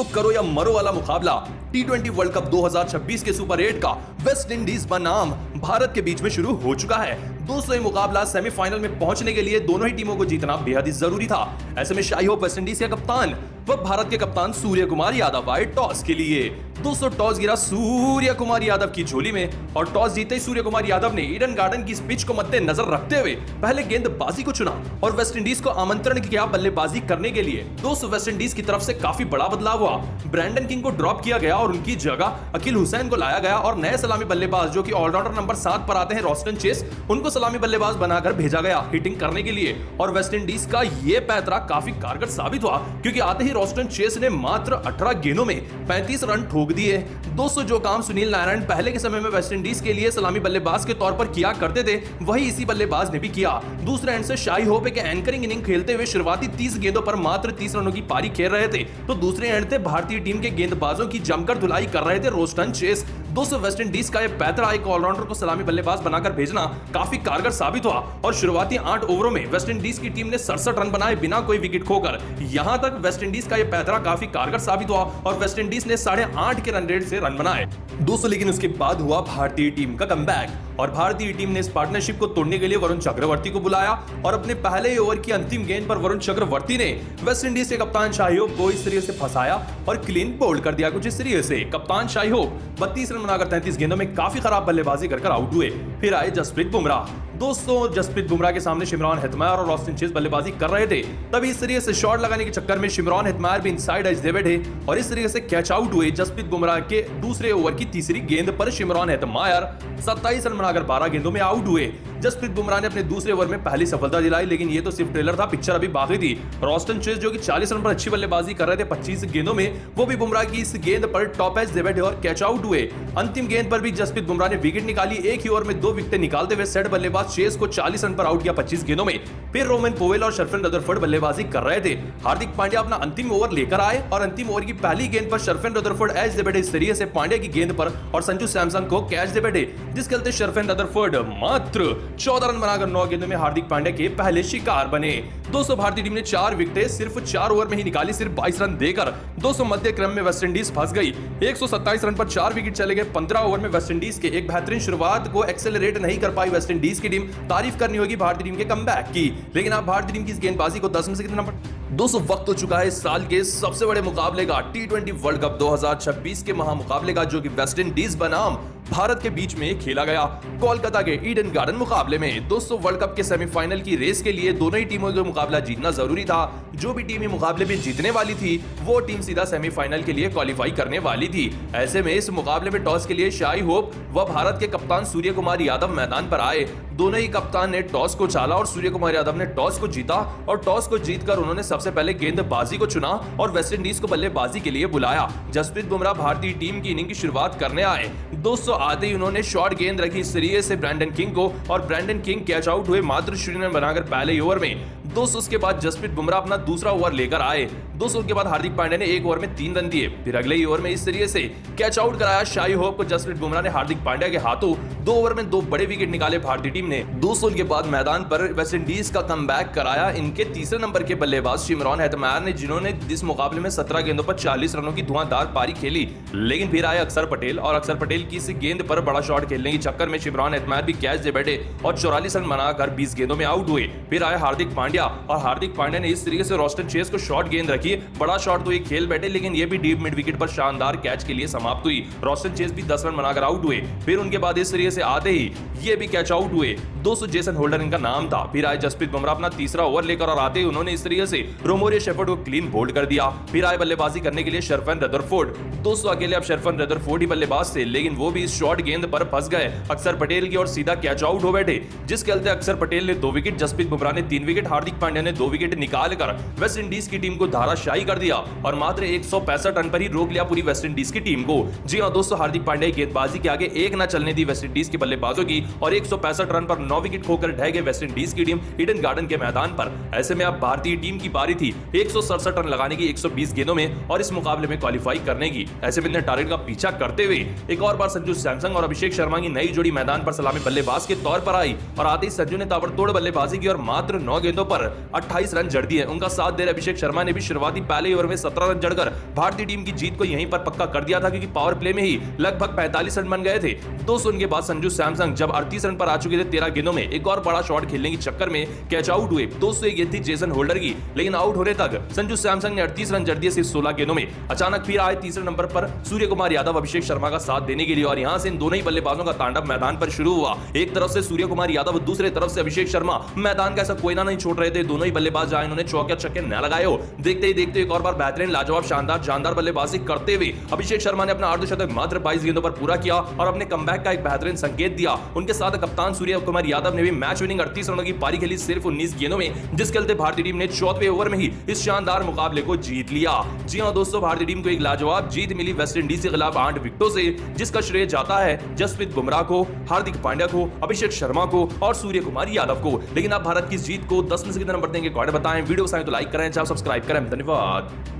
दोस्तों करो या मरो वाला मुकाबला टी20 वर्ल्ड कप 2026 के सुपर 8 का वेस्ट इंडीज बनाम भारत के बीच में शुरू हो चुका है। दोस्तों ये मुकाबला सेमीफाइनल में पहुंचने के लिए दोनों ही टीमों को जीतना बेहद ही जरूरी था। ऐसे में शाही होप वेस्ट इंडीज के कप्तान व भारत के कप्तान सूर्य कुमार यादव आए टॉस के लिए। दोस्तों टॉस गिरा सूर्य कुमार यादव की झोली में और टॉस जीते ही सूर्य कुमार यादव ने ईडन गार्डन की इस पिच को मद्देनजर रखते हुए पहले गेंदबाजी को चुना और वेस्ट इंडीज को आमंत्रण किया बल्लेबाजी करने के लिए। दोस्तों वेस्ट इंडीज की तरफ से काफी बड़ा बदलाव हुआ। ब्रैंडन किंग को ड्रॉप किया गया और उनकी जगह अकील हुसैन को लाया गया और नए सलामी बल्लेबाज जो कि ऑलराउंडर नंबर 7 पर आते हैं रोस्टन चेस, उनको सलामी बल्लेबाज बनाकर भेजा गया हिटिंग करने के लिए। और वेस्ट इंडीज का यह पैतरा काफी कारगर साबित हुआ क्योंकि आते ही रोस्टन चेस ने मात्र 18 गेंदों में 35 रन ठोक दिए। दोस्तों जो काम सुनील नारायण पहले के समय में वेस्ट इंडीज के लिए सलामी बल्लेबाज के तौर पर किया करते थे वही इसी बल्लेबाज ने भी किया। दूसरे एंड से शाही होप के एंकरिंग इनिंग खेलते हुए शुरुआती 30 गेंदों पर मात्र 30 रनों की पारी खेल रहे थे, तो दूसरे एंड से भारतीय टीम के गेंदबाजों की जमकर धुलाई कर रहे थे रोस्टन चेस। दोस्तों वेस्ट इंडीज का यह पैतरा एक ऑलराउंडर को सलामी बल्लेबाज बनाकर भेजना काफी कारगर साबित हुआ और शुरुआती 8 ओवरों में वेस्ट इंडीज की टीम ने 67 रन बनाए बिना कोई विकेट खोकर। यहां तक वेस्ट इंडीज का यह पैतरा काफी कारगर साबित हुआ और वेस्ट इंडीज ने 8.5 के रन रेट से रन बनाए। दोस्तों लेकिन उसके बाद हुआ भारतीय टीम का कमबैक और भारतीय टीम ने इस पार्टनरशिप को तोड़ने के लिए वरुण चक्रवर्ती को बुलाया और अपने पहले ओवर की अंतिम गेंद पर वरुण चक्रवर्ती ने वेस्ट इंडीज के कप्तान शाही होप को इस तरीके से फंसाया और क्लीन बोल्ड कर दिया कुछ इस तरीके से। कप्तान शाही होप 32 रन बनाकर 33 गेंदों में काफी खराब बल्लेबाजी कर आउट हुए। फिर आए जसप्रीत बुमराह। दोस्तों जसप्रीत बुमराह के सामने शिमरॉन हेटमायर और रोस्टन चेस बल्लेबाजी कर रहे थे, तभी इस तरीके से शॉट लगाने के चक्कर में शिमरॉन हेटमायर भी इनसाइड एज दे बैठे और इस तरीके से कैच आउट हुए। जसप्रीत बुमराह के दूसरे ओवर की तीसरी गेंद पर शिमरॉन हेटमायर 27 रन बनाकर 12 गेंदों में आउट हुए। जसप्रीत बुमराह ने अपने दूसरे ओवर में पहली सफलता दिलाई, लेकिन ये तो सिर्फ ट्रेलर था, पिक्चर अभी बाकी थी। रोस्टन चेस जो कि 40 रन पर अच्छी बल्लेबाजी कर रहे थे 25 गेंदों में, वो भी बुमराह की इस गेंद पर टॉप एज दे बैठे और कैच आउट हुए। अंतिम गेंद पर भी जसप्रीत बुमराह ने विकेट निकाली। एक ही ओवर में 2 विकेट निकालते हुए सेट बल्लेबाज चेस को 40 रन पर आउट किया 25 गेंदों में। फिर रोमन पोवेल और शर्फन रदरफोर्ड बल्लेबाजी कर रहे थे। हार्दिक पांड्या अपना अंतिम ओवर लेकर आए और अंतिम ओवर की पहली गेंद पर शर्फन रदरफोर्ड एज दे बैठे इस तरीके से पांड्या की गेंद पर और संजू सैमसन को कैच दे बैठे, जिसके चलते शर्फन रदरफोर्ड मात्र 14 रन बनाकर 9 गेंदों में हार्दिक पांड्या के पहले शिकार बने। दोस्तों भारतीय टीम ने 4 विकेटें सिर्फ 4 ओवर में ही निकाली, सिर्फ 22 रन देकर। दोस्तों मध्य क्रम में वेस्ट इंडीज फंस गई। 127 रन पर 4 विकेट चले गए 15 ओवर में वेस्ट इंडीज के। एक बेहतरीन शुरुआत को एक्सेलरेट नहीं कर पाई वेस्ट इंडीज की टीम। तारीफ करनी होगी भारतीय टीम के कमबैक की, लेकिन आप भारतीय टीम की इस गेंदबाजी को 10 में से कितना नंबर? दोस्तों वक्त हो चुका है इस साल के सबसे बड़े मुकाबले का, टी20 वर्ल्ड कप 2026 के महामुकाबले का, जो कि वेस्ट इंडीज बनाम भारत के बीच में खेला गया कोलकाता के ईडन गार्डन मुकाबले में। दोस्तों वर्ल्ड कप के सेमीफाइनल की रेस के लिए दोनों ही टीमों का मुकाबला जीतना जरूरी था। जो भी टीम मुकाबले में जीतने वाली थी वो टीम सीधा सेमीफाइनल के लिए क्वालिफाई करने वाली थी। ऐसे में इस मुकाबले में टॉस के लिए शाही होप व भारत के कप्तान सूर्य कुमार यादव मैदान पर आए। दोनों ही कप्तान ने टॉस को चाला और सूर्य कुमार यादव ने टॉस को जीता और टॉस को जीतकर उन्होंने सबसे पहले गेंदबाजी को चुना और वेस्ट इंडीज को बल्लेबाजी के लिए बुलाया। जसप्रीत बुमराह भारतीय टीम की इनिंग की शुरुआत करने आए। दोस्तों आते ही उन्होंने शॉर्ट गेंद रखी इस तरीके से ब्रैंडन किंग को और ब्रैंडन किंग कैच आउट हुए मात्र 0 रन बनाकर पहले ओवर में। दोस्तों उसके बाद जसप्रीत बुमराह अपना दूसरा ओवर लेकर आए। दोस्तों उसके बाद हार्दिक पांड्या ने एक ओवर में 3 रन दिए। फिर अगले ही ओवर में इस तरीके से कैच आउट कराया शाही होप को जसप्रीत बुमराह ने हार्दिक पांड्या के हाथों। 2 ओवर में 2 बड़े विकेट निकाले भारतीय टीम ने। दोस्तों के बाद मैदान पर वेस्ट इंडीज का कमबैक कराया इनके तीसरे नंबर के बल्लेबाज शिमरॉन हेटमायर ने, जिन्होंने इस मुकाबले में 17 गेंदों पर 40 रनों की धुआंधार पारी खेली। लेकिन फिर आए अक्षर पटेल और अक्षर पटेल की इस गेंद पर बड़ा शॉट खेलने के चक्कर में शिमरॉन हेटमायर भी कैच दे बैठे और 44 रन बनाकर 20 गेंदों में आउट हुए। फिर आए हार्दिक पांड्या और हार्दिक पांड्या ने इस तरीके से रोस्टन चेस को शॉर्ट गेंद रखी। बड़ा शॉट तो ये खेल बैठे, लेकिन ये भी डीप मिड विकेट पर शानदार कैच के लिए समाप्त हुई। रोस्टन चेस भी 10 रन बनाकर आउट हुए। फिर उनके बाद इस तरीके से आते ही ये भी कैच आउट हुए। दोस्तों जेसन होल्डर इनका नाम था। फिर आए जसप्रीत बुमराह अपना तीसरा ओवर लेकर और आते ही उन्होंने इस तरीके से रोमोरियो शेफर्ड को क्लीन बोल्ड कर दिया। फिर आए बल्लेबाजी करने के लिए शर्फन रदरफोर्ड। दोस्तों अकेले अब शर्फन रदरफोर्ड ही बल्लेबाज थे, लेकिन वो भी इस शॉर्ट गेंद पर फंस गए अक्षर पटेल की और सीधा कैच आउट हो बैठे, जिसके चलते अक्षर पटेल ने 2 विकेट, जसप्रीत बुमराह ने 3 विकेट, हार्दिक पांड्या ने 2 विकेट निकालकर वेस्ट इंडीज की टीम को धाराशायी कर दिया और मात्र 165 रन पर ही रोक लिया पूरी वेस्ट इंडीज की टीम को। जी हां दोस्तों हार्दिक पांड्या की गेंदबाजी के आगे एक न चलने दी वेस्ट इंडीज के बल्लेबाजों की और 165 रन पर 9 विकेट खोकर ढह गए वेस्ट इंडीज की टीम ईडन गार्डन के मैदान पर। ऐसे में अब भारतीय टीम की बारी थी 167 रन लगाने की 120 गेंदों में और इस मुकाबले में क्वालिफाई करने की। ऐसे में टारगेट का पीछा करते हुए एक और बार संजू सैमसन और अभिषेक शर्मा की नई जोड़ी मैदान पर सलामी बल्लेबाज के तौर पर आई और आते ही संजू ने ताबड़तोड़ बल्लेबाजी की और मात्र 9 गेंदों पर पर 28 रन जड़ दिए। उनका साथ दे रहे अभिषेक शर्मा ने भी शुरुआती पहले ओवर में 17 रन जड़कर भारतीय टीम की जीत को यहीं पर पक्का कर दिया था, क्योंकि पावर प्ले में ही लगभग 45 रन बन गए थे। दोस्तों उनके बाद संजू सैमसन जब 38 रन पर आ चुके थे 13 गेंदों में, एक और बड़ा शॉट खेलने के चक्कर में कैच आउट हुए। दोस्तों ये गेंद थी जेसन होल्डर की, लेकिन आउट होने तक संजू सैमसन ने 38 रन जड़ दिए सिर्फ 16 गेंदों में। अचानक फिर आए तीसरे नंबर पर सूर्य कुमार यादव अभिषेक शर्मा का साथ देने के लिए, और यहां से इन दोनों ही बल्लेबाजों का तांडव मैदान पर शुरू हुआ। एक तरफ से सूर्य कुमार यादव, दूसरे तरफ से अभिषेक शर्मा मैदान का ऐसा कोयना नहीं छोड़ रहे थे। दोनों ही बल्लेबाज जहां इन्होंने चौके छक्के न लगाए हो, देखते ही देखते एक और बार बेहतरीन लाजवाब शानदार जानदार बल्लेबाजी करते हुए अभिषेक शर्मा ने अपना अर्धशतक मात्र 22 गेंदों पर पूरा किया और अपने कमबैक का एक बेहतरीन संकेत दिया। उनके साथ कप्तान सूर्य कुमार यादव ने भी मैच विनिंग 38 रनों की पारी खेली सिर्फ 19 गेंदों में, जिसके चलते भारतीय टीम ने 4वें ओवर में ही इस शानदार मुकाबले को जीत लिया। जी हां दोस्तों, भारतीय टीम को एक लाजवाब जीत मिली वेस्टइंडीज के खिलाफ 8 विकेटों से, जिसका श्रेय जाता है जसप्रीत बुमराह को, हार्दिक पांड्या को, अभिषेक शर्मा को और सूर्य कुमार यादव को। लेकिन आप भारत की जीत को 10 में से कितना नंबर देंगे? कमेंट बताएं। वीडियो पसंद आए तो लाइक करें, चैनल सब्सक्राइब करें। धन्यवाद।